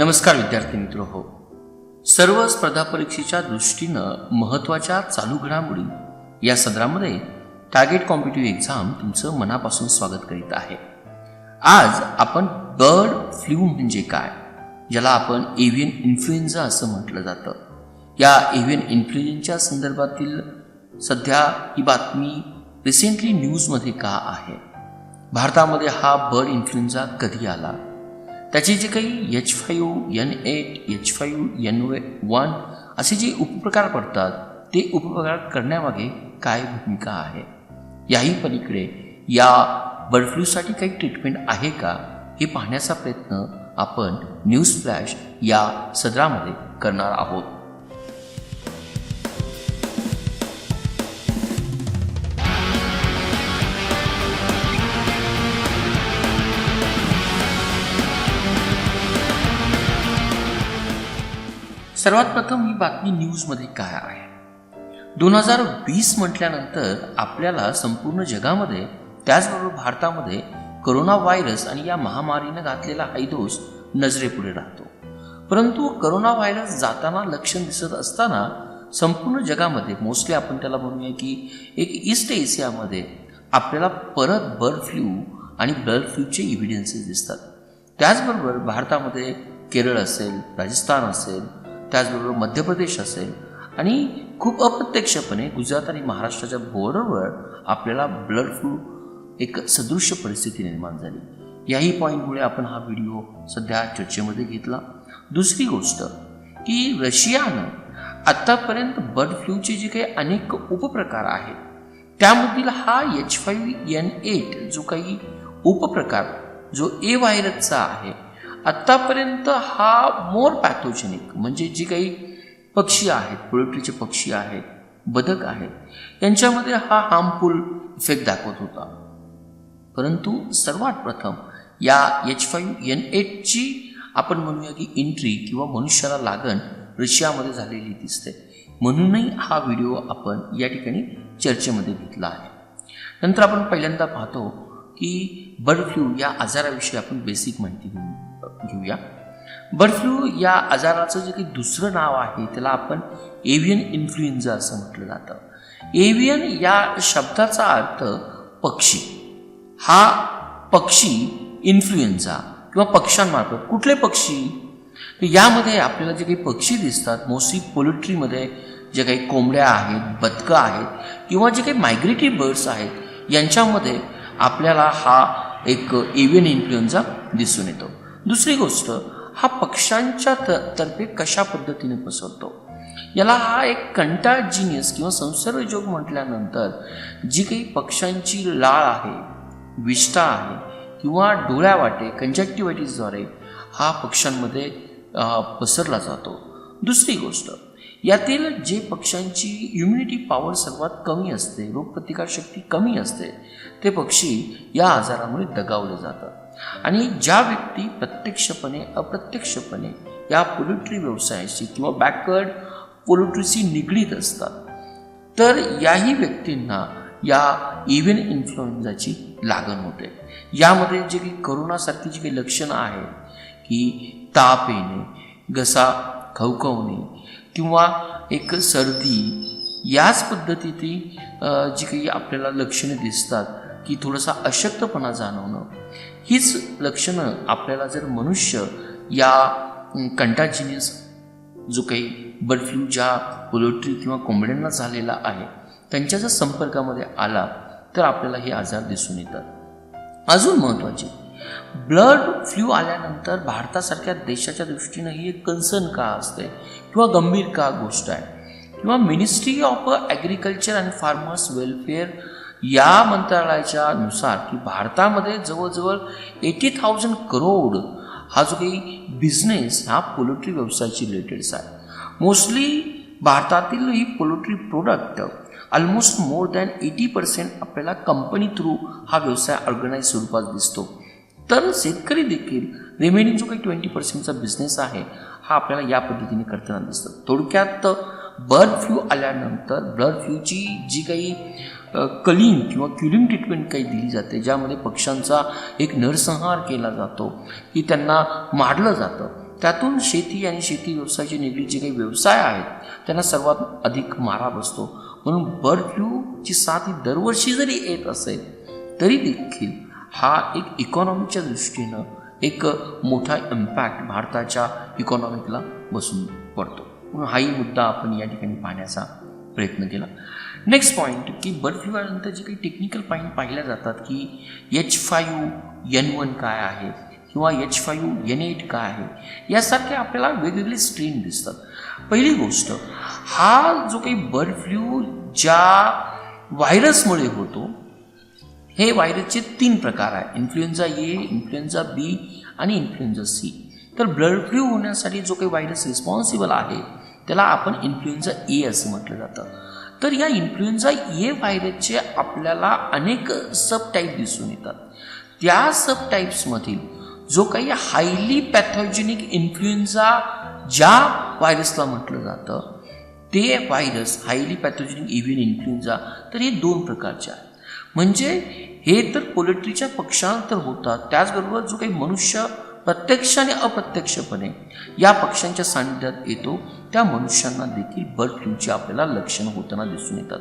नमस्कार विद्यार्थी मित्र हो. सर्व स्पर्धा परीक्षेच्या दृष्टीनं महत्त्वाच्या चालू घडामोडी या सदरामध्ये टार्गेट कॉम्पिटिटिव्ह एक्झाम तुमचं मनापासून स्वागत करीत आहे. आज आपण बर्ड फ्लू म्हणजे काय, ज्याला आपण एव्हियन इन्फ्लुएन्झा असं म्हटलं जातं, या एव्हियन इन्फ्लुएन्झाच्या संदर्भातील सध्या ही बातमी रिसेंटली न्यूजमध्ये का आहे, भारतामध्ये हा बर्ड इन्फ्लुएन्झा कधी आला, त्याचे जे काही H5N8, H5N1 असे जे उपप्रकार पडतात ते उपप्रकार करण्यामागे काय भूमिका आहे, याही पलीकडे या बर्ड फ्लूसाठी काही ट्रीटमेंट आहे का हे पाहण्याचा प्रयत्न आपण न्यूज फ्लॅश या सदरामध्ये करणार आहोत. सर्वात प्रथम ही बातमी न्यूजमध्ये काय आहे. 2020 म्हटल्यानंतर आपल्याला संपूर्ण जगामध्ये त्याचबरोबर भारतामध्ये करोना व्हायरस आणि या महामारीनं घातलेला हैदोस नजरेपुढे राहतो. परंतु करोना व्हायरस जाताना लक्षण दिसत असताना संपूर्ण जगामध्ये मोस्टली आपण त्याला म्हणूया की एक ईस्ट एशियामध्ये आपल्याला परत बर्ड फ्लू आणि बर्ड फ्लूचे इव्हिडन्सेस दिसतात. त्याचबरोबर भारतामध्ये केरळ असेल, राजस्थान असेल, त्याचबरोबर मध्य प्रदेश असेल आणि खूप अप्रत्यक्षपणे गुजरात आणि महाराष्ट्राच्या बॉर्डरवर आपल्याला बर्ड फ्लू एक सदृश्य परिस्थिती निर्माण झाली. याही पॉईंटमुळे आपण हा व्हिडिओ सध्या चर्चेमध्ये घेतला. दुसरी गोष्ट की रशियानं आत्तापर्यंत बर्ड फ्लूचे जे काही अनेक उपप्रकार आहेत त्यामधील हा H5N8 जो काही उपप्रकार जो ए व्हायरसचा आहे, आत्तापर्यंत हा मोर पॅथोजेनिक म्हणजे जे काही पक्षी आहेत, पोल्ट्रीचे पक्षी आहेत, बदक आहेत, यांच्यामध्ये हा हार्मफुल इफेक्ट दाखवत होता. परंतु सर्वात प्रथम या H5N8 ची आपण म्हणूया की एंट्री किंवा मनुष्याला लागण रशियामध्ये झालेली दिसते. म्हणूनही हा व्हिडिओ आपण या ठिकाणी चर्चेमध्ये घेतला आहे. नंतर आपण पहिल्यांदा पाहतो की बर्ड फ्लू या आजाराविषयी आपण बेसिक माहिती घेऊया. बर्ड फ्लू या आजाराचं जे काही दुसरं नाव आहे त्याला आपण एव्हियन इन्फ्लुएन्झा असं म्हटलं जातं. एव्हियन या शब्दाचा अर्थ पक्षी. हा पक्षी इन्फ्लुएन्झा किंवा पक्ष्यांमार्फत. कुठले पक्षी? यामध्ये आपल्याला जे काही पक्षी दिसतात मोस्टली पोल्ट्रीमध्ये जे काही कोंबड्या आहेत, बदकं आहेत किंवा जे काही मायग्रेटरी बर्ड्स आहेत यांच्यामध्ये आपल्याला हा एक एव्हियन इन्फ्लुएन्झा दिसून येतो. दुसरी गोष्ट, हा पक्ष्यांच्या तर्फे कशा पद्धतीने पसरतो, याला हा एक कंटाजिनियस किंवा संसर्गजोग म्हटल्यानंतर जी काही पक्ष्यांची लाळ आहे, विष्ठा आहे किंवा डोळ्यावाटे कंजक्टिव्हायटिसद्वारे हा पक्ष्यांमध्ये पसरला जातो. दुसरी गोष्ट, यातील जे पक्ष्यांची इम्युनिटी पॉवर सर्वात कमी असते, रोगप्रतिकारशक्ती कमी असते, ते पक्षी या आजारामुळे दगावले जातात. आणि ज्या व्यक्ती प्रत्यक्षपणे अप्रत्यक्षपणे या पोल्ट्री व्यवसायाशी किंवा बॅकवर्ड पोल्ट्रीशी निगडीत असतात तर याही व्यक्तींना या एव्हियन इन्फ्लुएन्झाची लागण होते. यामध्ये जे काही करोनासारखी जी काही लक्षणं आहेत की ताप येणे, घसा खवखवणे किंवा एक सर्दी, याच पद्धतीची जी काही आपल्याला लक्षणं दिसतात की थोडासा अशक्तपणा जाणवणं, हीच लक्षणं आपल्याला जर मनुष्य या कंटाजिनियस जो काही बर्ड फ्लू ज्या पोल्ट्री किंवा कोंबड्यांना झालेला आहे त्यांच्या जर संपर्कामध्ये आला तर आपल्याला हे आजार दिसून येतात. अजून महत्त्वाचे, बर्ड फ्लू आल्यानंतर भारतासारख्या देशाच्या दृष्टीनं ही एक कन्सर्न का असते किंवा गंभीर का गोष्ट आहे किंवा ministry of agriculture and farmers welfare या मंत्रालयाच्या नुसार की भारतामध्ये जवळजवळ 80,000 करोड हा जो काही बिझनेस हा पोल्ट्री व्यवसायाशी रिलेटेड्स आहे. मोस्टली भारतातील ही poultry product almost more than 80% आपल्याला कंपनी थ्रू हा व्यवसाय ऑर्गनाइज स्वरूपात दिसतो. तर शेतकरी देखील रिमेनिंग जो काही 20%चा बिझनेस आहे हा आपल्याला या पद्धतीने करताना दिसतं. थोडक्यात बर्ड फ्लू आल्यानंतर बर्ड फ्लूची जी काही कलिंग किंवा क्युलिंग ट्रीटमेंट काही दिली जाते, ज्यामध्ये पक्ष्यांचा एक नरसंहार केला जातो की त्यांना मारलं जातं, त्यातून शेती आणि शेती व्यवसायाशी निगडीत जे काही व्यवसाय आहेत त्यांना सर्वात अधिक मारा बसतो. म्हणून बर्ड फ्लूची साथ ही दरवर्षी जरी येत असेल तरी देखील हा एक इकॉनॉमीच्या दृष्टीनं एक मोठा इम्पॅक्ट भारताच्या इकॉनॉमिकला बसून पडतो. म्हणून हाही मुद्दा आपण या ठिकाणी पाहण्याचा प्रयत्न केला. नेक्स्ट पॉईंट की बर्ड फ्लू आल्यानंतर जे काही टेक्निकल पॉईंट पाहिल्या जातात की H5N1 काय आहे किंवा H5N8 काय आहे, यासारखे आपल्याला वेगवेगळे स्ट्रेन दिसतात. पहिली गोष्ट, हा जो काही बर्ड फ्लू ज्या व्हायरसमुळे होतो, हे व्हायरसचे 3 प्रकार आहे, इन्फ्लुएन्झा ए, इन्फ्लुएन्झा बी आणि इन्फ्लुएन्झा सी. तर बर्ड फ्लू होण्यासाठी जो काही व्हायरस रिस्पॉन्सिबल आहे त्याला आपण इन्फ्लुएन्झा ए असं म्हटलं जातं. तर या इन्फ्लुएन्झा ए व्हायरसचे आपल्याला अनेक सब टाईप दिसून येतात. त्या सब टाईप्समधील जो काही हायली पॅथॉजेनिक इन्फ्लुएन्झा ज्या व्हायरसला म्हटलं जातं ते व्हायरस हायली पॅथोजेनिक एव्हियन इन्फ्लुएन्झा, तर हे 2 प्रकारचे आहेत. म्हणजे हे तर पोल्ट्रीच्या पक्ष्यांना तर होतात, त्याचबरोबर जो काही मनुष्य प्रत्यक्ष आणि अप्रत्यक्षपणे या पक्ष्यांच्या सानिध्यात येतो त्या मनुष्यांना देखील बर्ड फ्लूची आपल्याला लक्षणं होताना दिसून येतात.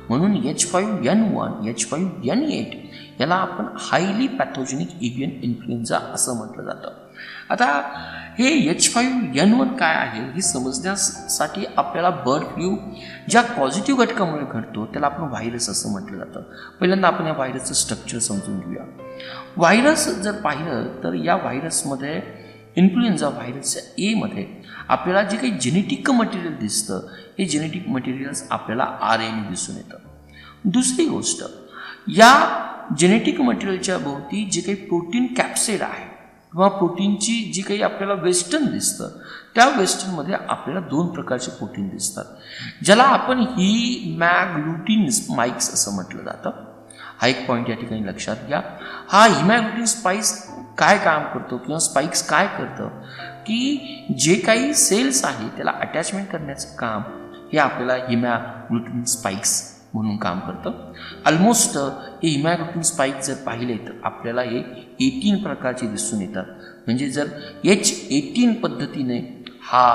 म्हणून H5N1, H5N8 याला आपण हायली पॅथोजेनिक एव्हियन इन्फ्लुएन्झा असं म्हटलं जातं. आता हे H5N1 काय आहे हे समजण्यासाठी आपल्याला बर्ड फ्लू ज्या पॉझिटिव्ह घटकामुळे घडतो त्याला आपण व्हायरस असं म्हटलं जातं. पहिल्यांदा आपण या व्हायरसचं स्ट्रक्चर समजून घेऊया. व्हायरस जर पाहिलं तर या व्हायरसमध्ये इन्फ्लुएन्झा व्हायरसच्या एमध्ये आपल्याला जे काही जेनेटिक मटेरियल दिसतं हे जेनेटिक मटेरियल्स आपल्याला RNA दिसून येतं. दुसरी गोष्ट, या जेनेटिक मटेरियलच्या भोवती जे काही प्रोटीन कॅप्सिड आहे किंवा प्रोटीनची जी काही आपल्याला वेस्टर्न दिसतं त्या वेस्टर्नमध्ये आपल्याला 2 प्रकारचे प्रोटीन दिसतात, ज्याला आपण हिमॅग्लुटिन स्पाइक्स असं म्हटलं जातं. हा एक पॉईंट या ठिकाणी लक्षात घ्या. हा हिमॅग्लुटिन स्पाइक्स काय काम करतो किंवा स्पाइक्स काय करतं की जे काही सेल्स आहे त्याला अटॅचमेंट करण्याचं काम हे आपल्याला हिमॅग्लुटिन स्पाइक्स म्हणून काम करतं. ऑलमोस्ट हे हिमॅग्लुटिन स्पाइक जर पाहिले तर आपल्याला हे 18 प्रकारचे दिसून येतात. म्हणजे जर H18 पद्धतीने हा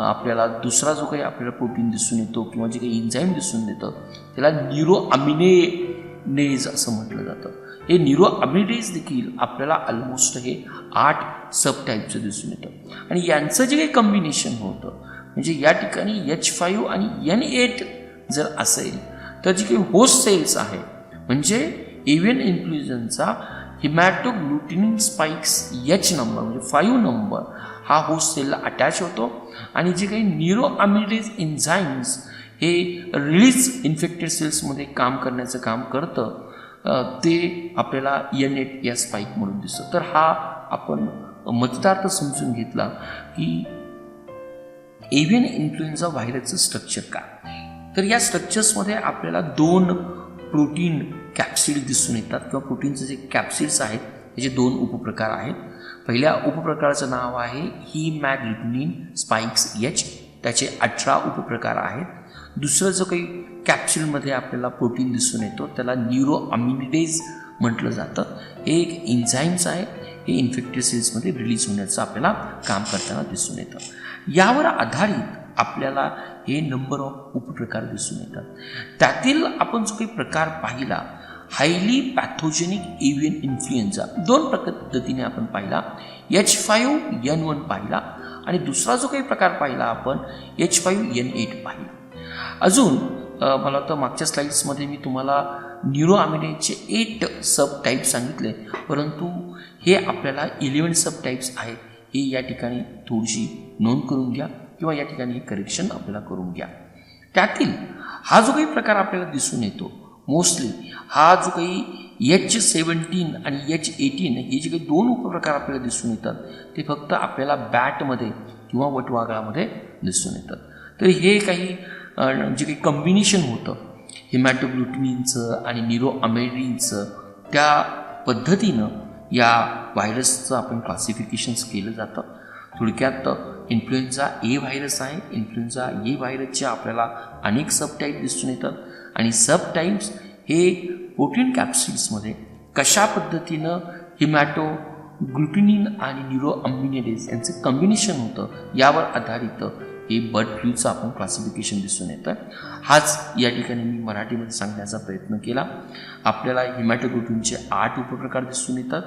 आपल्याला दुसरा जो काही आपल्याला प्रोटीन दिसून येतो किंवा जे काही एन्झाईम दिसून येतं त्याला न्यूरोअमिनेज असं म्हटलं जातं. हे न्यूरोअमिनेज देखील आपल्याला ऑलमोस्ट हे 8 सब टाईपचं दिसून येतं. आणि यांचं जे काही कॉम्बिनेशन होतं म्हणजे या ठिकाणी H5 आणि N8 जर असेल तर जे काही होस्ट सेल्स आहे म्हणजे एव्हियन इन्फ्लुएन्झाचा हिमॅटोग्लुटिनिन स्पाइक्स H नंबर म्हणजे 5 नंबर हा होस्ट सेलला अटॅच होतो आणि जे काही न्यूरोअमिनेज एन्झाईम्स हे रिलीज इन्फेक्टेड सेल्समध्ये काम करण्याचं काम करतं ते आपल्याला N8 या स्पाइक म्हणून दिसतं. तर हा आपण मतदार्थ समजून घेतला की एव्हियन इन्फ्लुएन्झा व्हायरसचं स्ट्रक्चर काय. तर या स्ट्रक्चर्समध्ये आपल्याला 2 प्रोटीन कॅप्सिड दिसून येतात किंवा प्रोटीनचे जे कॅप्सिड्स आहेत त्याचे 2 उपप्रकार आहेत. पहिल्या उपप्रकाराचं नाव आहे हिमॅग्लुटिनिन स्पाइक्स H, त्याचे 18 उपप्रकार आहेत. दुसरं जो काही कॅप्सिडमध्ये आपल्याला प्रोटीन दिसून येतो त्याला न्यूरोअमिनेज म्हटलं जातं. हे एक एन्झाईम्स आहे, हे इन्फेक्टेड सेल्समध्ये रिलीज होण्याचं आपल्याला काम करताना दिसून येतं. यावर आधारित आपल्याला हे नंबर ऑफ उपप्रकार दिसून येतात. त्यातील आपण जो काही प्रकार पाहिला हायली पॅथोजेनिक एव्हियन इन्फ्लुएन्झा 2 पद्धतीने आपण पाहिला. H5N1 पाहिला आणि दुसरा जो काही प्रकार पाहिला आपण H5N8 पाहिला. अजून मला वाटतं मागच्या स्लाइड्समध्ये मी तुम्हाला न्यूरोअमिनेजचे 8 सब टाईप सांगितले, परंतु हे आपल्याला 11 सब टाईप्स आहेत. हे या ठिकाणी थोडीशी नोंद करून घ्या किंवा या ठिकाणी हे करेक्शन आपल्याला करून घ्या. त्यातील हा जो काही प्रकार आपल्याला दिसून येतो मोस्टली हा जो काही H17 आणि H18 हे जे काही 2 उपप्रकार आपल्याला दिसून येतात ते फक्त आपल्याला बॅटमध्ये किंवा वटवाघळामध्ये दिसून येतात. तर हे काही जे काही कॉम्बिनेशन होतं हिमॅटोग्लुटिनिनचं आणि न्यूरोअमिनेजचं त्या पद्धतीनं या व्हायरसचं आपण क्लासिफिकेशन्स केलं जातं. थोडक्यात इन्फ्लुएन्झा ए व्हायरस आहे. इन्फ्लुएन्झा ए व्हायरसचे आपल्याला अनेक सब टाईप दिसून येतात आणि सब टाईप्स हे प्रोटीन कॅप्सिड्समध्ये कशा पद्धतीनं ग्लुटिनिन आणि न्यूरोअम्युनिडेज यांचं कॉम्बिनेशन होतं, यावर आधारित हे बर्ड फ्लूचं आपण क्लासिफिकेशन दिसून येतं. हाच या ठिकाणी मी मराठीमध्ये सांगण्याचा प्रयत्न केला. आपल्याला हिमॅटोग्लुटिनचे 8 उपप्रकार दिसून येतात,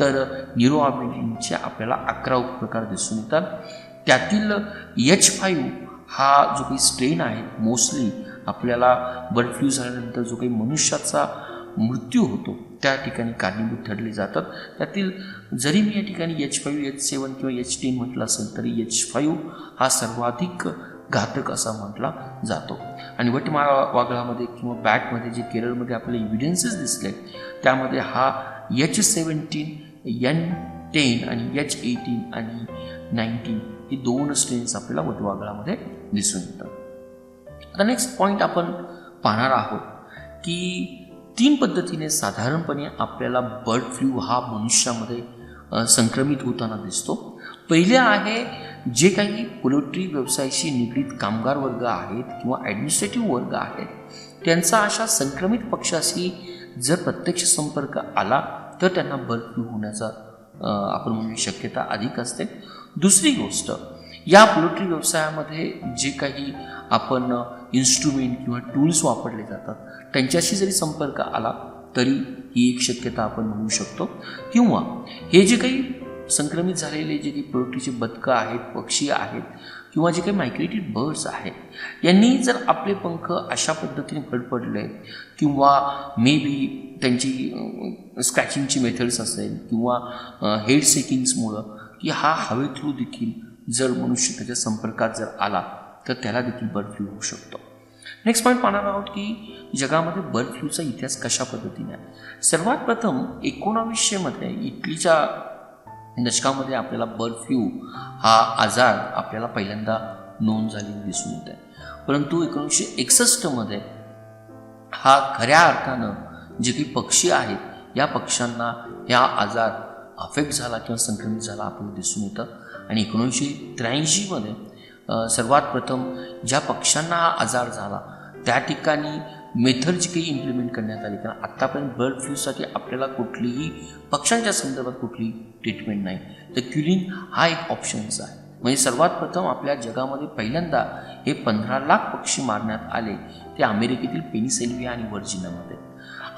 तर न्यूरोअम्युनिडेजचे आपल्याला 11 उपप्रकार दिसून येतात. त्यातील H5 हा जो काही स्ट्रेन आहे, मोस्टली आपल्याला बर्ड फ्लू झाल्यानंतर जो काही मनुष्याचा मृत्यू होतो त्या ठिकाणी कारणीभूत ठरले जातात. त्यातील जरी मी या ठिकाणी H5, H7 किंवा H10 म्हटलं असेल तरी H5 हा सर्वाधिक घातक असा म्हटला जातो. आणि वटवाघळामध्ये किंवा बॅटमध्ये जे केरळमध्ये आपल्याला इव्हिडन्सेस दिसले त्यामध्ये हा H17, N10 आणि H18 आणि 19 हे 2 स्ट्रेन्स आपल्याला वटवाघळामध्ये दिसून येतात. आता नेक्स्ट पॉईंट आपण पाहणार आहोत की 3 पद्धतीने साधारणपणे आपल्याला बर्ड फ्लू हा मनुष्यामध्ये संक्रमित होताना दिसतो. पहिले आहे जे काही पोल्ट्री व्यवसायाशी निगडीत कामगार वर्ग आहेत किंवा ॲडमिनिस्ट्रेटिव्ह वर्ग आहेत, त्यांचा अशा संक्रमित पक्षाशी जर प्रत्यक्ष संपर्क आला तर त्यांना बर्ड फ्लू होण्याचा आपण म्हणू शक्यता अधिक असते. दुसरी गोष्ट, या पोल्ट्री व्यवसायामध्ये जे काही आपण इन्स्ट्रुमेंट किंवा टूल्स वापरले जातात त्यांच्याशी जरी संपर्क आला तरी ही एक शक्यता आपण म्हणू शकतो. किंवा हे जे काही संक्रमित झालेले जे काही पोल्ट्रीचे बदकं आहेत, पक्षी आहेत किंवा जे काही मायग्रेटेड बर्ड्स आहेत, यांनी जर आपले पंख अशा पद्धतीने फडफडले किंवा मे बी त्यांची स्क्रॅचिंगची मेथड्स असेल किंवा हेड सेकिंग्समुळं की हा हवे थ्रू देखील जर मनुष्य त्याच्या संपर्कात जर आला तर त्याला देखील बर्ड फ्लू होऊ शकतो. नेक्स्ट पॉईंट पाहणार आहोत की जगामध्ये बर्ड फ्लूचा इतिहास कशा पद्धतीने आहे. सर्वात प्रथम 1900 इटलीच्या दशकामध्ये आपल्याला बर्ड फ्लू हा आजार आपल्याला पहिल्यांदा नोंद झालेली दिसून येत आहे. परंतु 1961 हा खऱ्या अर्थानं जे काही पक्षी आहेत या पक्ष्यांना ह्या आजार अफेक्ट झाला किंवा संक्रमित झाला आपल्याला दिसून येतं. आणि 1983 सर्वात प्रथम ज्या पक्ष्यांना हा आजार झाला त्या ठिकाणी मेथड जी काही इम्प्लिमेंट करण्यात आली, कारण आत्तापर्यंत बर्ड फ्लूसाठी आपल्याला कुठलीही पक्ष्यांच्या संदर्भात कुठली ट्रीटमेंट नाही, तर क्युलिंग हा एक ऑप्शन्स आहे. म्हणजे सर्वात प्रथम आपल्या जगामध्ये पहिल्यांदा हे 15 लाख पक्षी मारण्यात आले, ते अमेरिकेतील पेनिसिल्व्हिया आणि व्हर्जिनियामध्ये.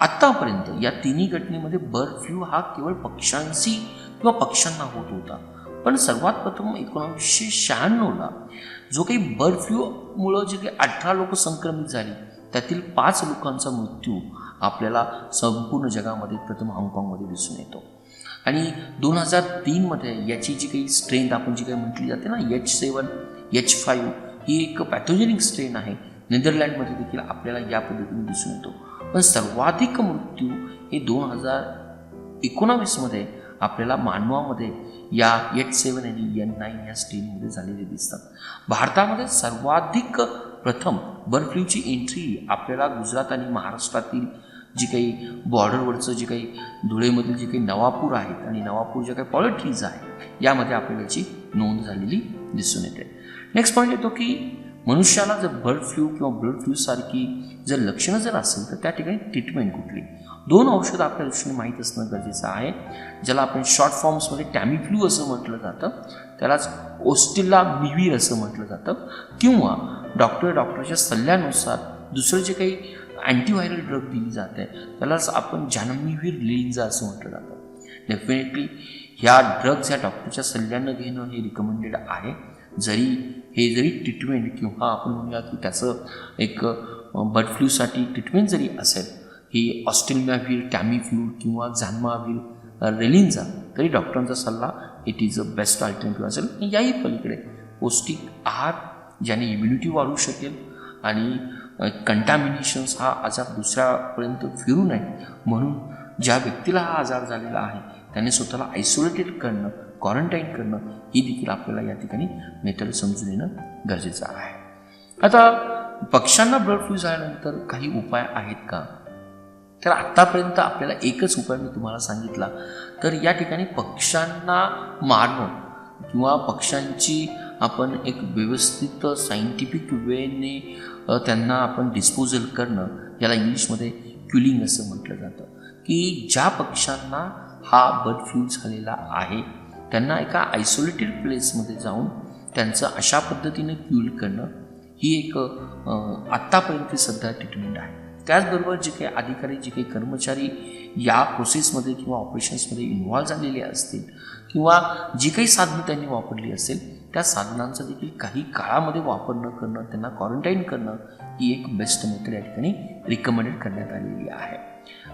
आत्तापर्यंत या तिन्ही घटनेमध्ये बर्ड फ्लू हा केवळ पक्ष्यांशी किंवा पक्ष्यांना होत होता. पण सर्वात प्रथम 1996 जो काही बर्ड फ्लूमुळं जे काही 18 लोक संक्रमित झाली त्यातील 5 लोकांचा मृत्यू आपल्याला संपूर्ण जगामध्ये प्रथम हाँगकाँगमध्ये दिसून येतो. आणि 2003 याची जी काही स्ट्रेंथ आपण जी काही म्हटली जाते ना, H7, H5 ही एक पॅथोजेनिक स्ट्रेन आहे. नेदरलँडमध्ये देखील आपल्याला या पद्धतीने दिसून येतो. पण सर्वाधिक मृत्यू हे 2019 आपल्याला मानवामध्ये या H7 आणि N9 या स्ट्रेनमध्ये झालेले दिसतात. भारतामध्ये सर्वाधिक प्रथम बर्ड फ्लूची एंट्री आपल्याला गुजरात आणि महाराष्ट्रातील जी काही बॉर्डरवरचं जे काही धुळेमधील जे काही नवापूर आहेत आणि नवापूर ज्या काही पोल्ट्रीज आहेत यामध्ये आपल्याला याची नोंद झालेली दिसून येते. नेक्स्ट पॉईंट येतो की मनुष्याला जर बर्ड फ्लू किंवा बर्ड फ्लूसारखी जर लक्षणं जर असेल तर त्या ठिकाणी ट्रीटमेंट कुठली. 2 औषधं आपल्या दृष्टीने माहीत असणं गरजेचं आहे, ज्याला आपण शॉर्ट फॉर्म्समध्ये टॅमीफ्लू असं म्हटलं जातं, त्यालाच ओस्टेलामिव्हिर असं म्हटलं जातं, किंवा डॉक्टरच्या सल्ल्यानुसार दुसरं जे काही अँटीव्हायरल ड्रग दिली जाते त्यालाच आपण जानामिव्हिर लिंजा असं म्हटलं जातं. डेफिनेटली ह्या ड्रग्स ह्या डॉक्टरच्या सल्ल्यानं घेणं हे रिकमेंडेड आहे. जरी ट्रीटमेंट किंवा आपण म्हणूया की त्याचं एक बर्ड फ्लूसाठी ट्रीटमेंट जरी असेल ही ऑस्टेलामिव्हिर, टॅमीफ्लू किंवा जानामिव्हिर रेलिन्जा, तरी डॉक्टरांचा सल्ला it is a best alternative असेल. याही पलीकडे पौष्टिक आहार ज्याने इम्युनिटी वाढू शकेल आणि कंटॅमिनेशन्स हा आजार दुसऱ्यापर्यंत फिरू नये म्हणून ज्या व्यक्तीला हा आजार झालेला आहे त्याने स्वतःला आयसोलेटेड करणं, क्वारंटाईन करणं ही देखील आपल्याला या ठिकाणी मेथड समजून येणं गरजेचं आहे. आता पक्ष्यांना बर्ड फ्लू झाल्यानंतर काही उपाय आहेत का, तर आत्तापर्यंत आपल्याला एकच उपाय मी तुम्हाला सांगितला. तर या ठिकाणी पक्ष्यांना मारणं किंवा पक्ष्यांची आपण एक व्यवस्थित सायंटिफिक वेने त्यांना आपण डिस्पोजल करणं, याला इंग्लिशमध्ये क्युलिंग असं म्हटलं जातं, की ज्या पक्ष्यांना हा बर्ड फ्लू झालेला आहे त्यांना एका आयसोलेटेड प्लेसमध्ये जाऊन त्यांचं अशा पद्धतीने क्यूर करणं ही एक आत्तापर्यंत सध्या ट्रीटमेंट आहे. त्याचबरोबर जे काही अधिकारी जे काही कर्मचारी या प्रोसेसमध्ये किंवा ऑपरेशन्समध्ये इन्व्हॉल्व झालेले असतील किंवा जी काही साधनं त्यांनी वापरली असेल त्या साधनांचा देखील काही काळामध्ये वापर न करणं त्यांना क्वारंटाईन करणं ही एक बेस्ट मेथड या ठिकाणी रिकमेंडेड करण्यात आलेली आहे.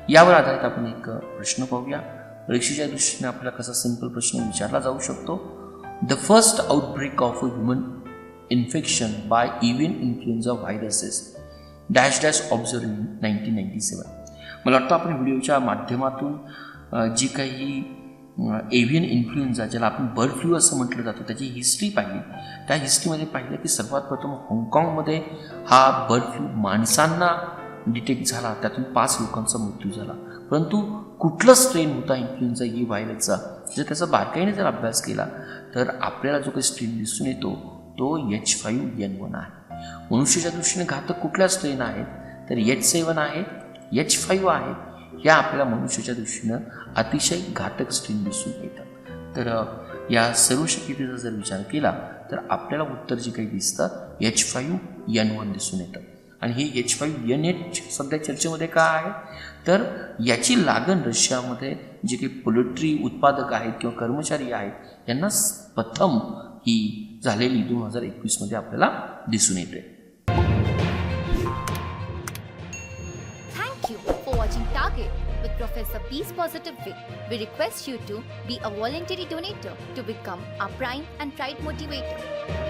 यावर आधारित आपण एक प्रश्न पाहूया. परीक्षेच्या दृष्टीने आपल्याला कसा सिंपल प्रश्न विचारला जाऊ शकतो. The first outbreak of a human infection by avian influenza viruses dash dash observe in 1997. मला वाटतं आपण व्हिडिओच्या माध्यमातून जी काही एव्हियन इन्फ्लुएन्झा ज्याला आपण बर्ड फ्लू असं म्हटलं जातं त्याची हिस्ट्री पाहिली. त्या हिस्ट्रीमध्ये पाहिलं की सर्वात प्रथम हाँगकाँगमध्ये हा बर्ड फ्लू माणसांना डिटेक्ट झाला, त्यातून 5 लोकांचा मृत्यू झाला. परंतु कुठलं स्ट्रेन होता इन्फ्लुएन्झा ही व्हायरसचा जर त्याचा बारकाईने जर अभ्यास केला तर आपल्याला जो काही स्ट्रेन दिसून येतो तो H5N1 आहे. मनुष्याच्या दृष्टीने घातक कुठल्या स्ट्रेन आहेत तर H7 आहे, H5 आहे. या आपल्याला मनुष्याच्या दृष्टीनं अतिशय घातक स्ट्रेन दिसून येतात. तर या सर्व शक्यतेचा जर विचार केला तर आपल्याला उत्तर जे काही दिसतं H5N1 दिसून येतं. आणि हे H5N8 सध्या चर्चेमध्ये का आहे तर याची लागण रशियामध्ये जे काही पोल्ट्री उत्पादक आहेत किंवा कर्मचारी आहेत यांना प्रथम ही झालेली 2021 मध्ये आपल्याला दिसून येते. Thank you for watching Target with Professor B's Positive Way. We request you to be a voluntary donator to become our Prime and Pride Motivator.